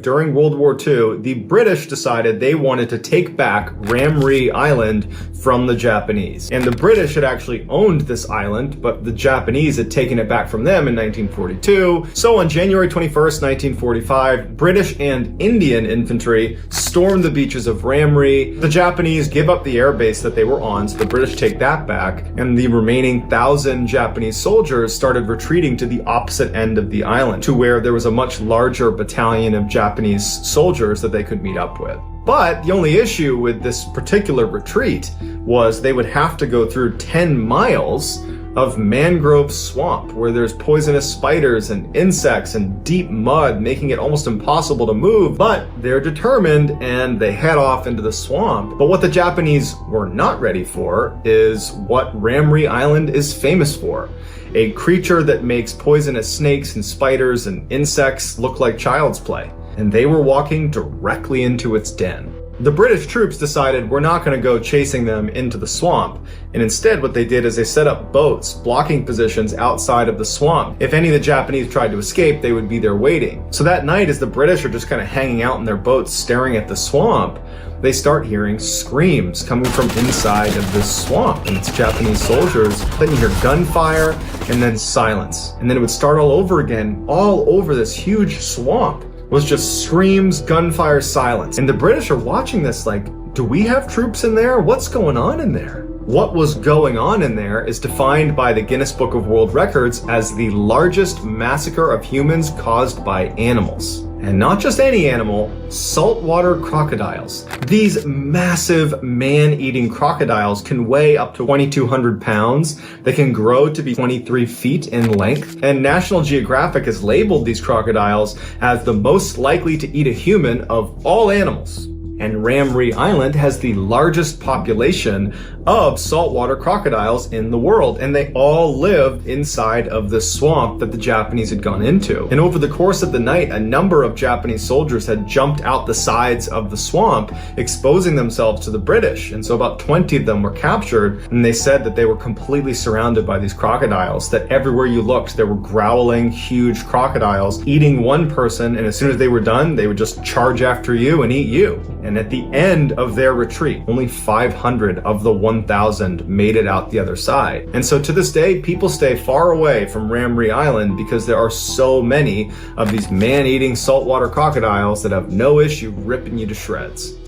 During World War II, the British decided they wanted to take back Ramree Island from the Japanese. And the British had actually owned this island, but the Japanese had taken it back from them in 1942. So on January 21st, 1945, British and Indian infantry stormed the beaches of Ramree. The Japanese give up the airbase that they were on, so the British take that back, and the remaining 1,000 Japanese soldiers started retreating to the opposite end of the island, to where there was a much larger battalion of Japanese soldiers that they could meet up with. But the only issue with this particular retreat was they would have to go through 10 miles of mangrove swamp where there's poisonous spiders and insects and deep mud, making it almost impossible to move. But they're determined and they head off into the swamp. But what the Japanese were not ready for is what Ramree Island is famous for. A creature that makes poisonous snakes and spiders and insects look like child's play. And they were walking directly into its den. The British troops decided we're not going to go chasing them into the swamp, and instead what they did is they set up boats, blocking positions outside of the swamp. If any of the Japanese tried to escape, they would be there waiting. So that night, as the British are just kind of hanging out in their boats staring at the swamp, they start hearing screams coming from inside of this swamp, and it's Japanese soldiers. Then you hear gunfire, and then silence. And then it would start all over again, all over this huge swamp. Was just screams, gunfire, silence. And the British are watching this like, do we have troops in there? What's going on in there? What was going on in there is defined by the Guinness Book of World Records as the largest massacre of humans caused by animals. And not just any animal, saltwater crocodiles. These massive man-eating crocodiles can weigh up to 2,200 pounds. They can grow to be 23 feet in length. And National Geographic has labeled these crocodiles as the most likely to eat a human of all animals. And Ramree Island has the largest population of saltwater crocodiles in the world, and they all lived inside of the swamp that the Japanese had gone into. And over the course of the night, a number of Japanese soldiers had jumped out the sides of the swamp, exposing themselves to the British. And so about 20 of them were captured, and they said that they were completely surrounded by these crocodiles, that everywhere you looked, there were growling, huge crocodiles eating one person, and as soon as they were done, they would just charge after you and eat you. And at the end of their retreat, only 500 of the 1,000 made it out the other side. And so to this day, people stay far away from Ramree Island because there are so many of these man-eating saltwater crocodiles that have no issue ripping you to shreds.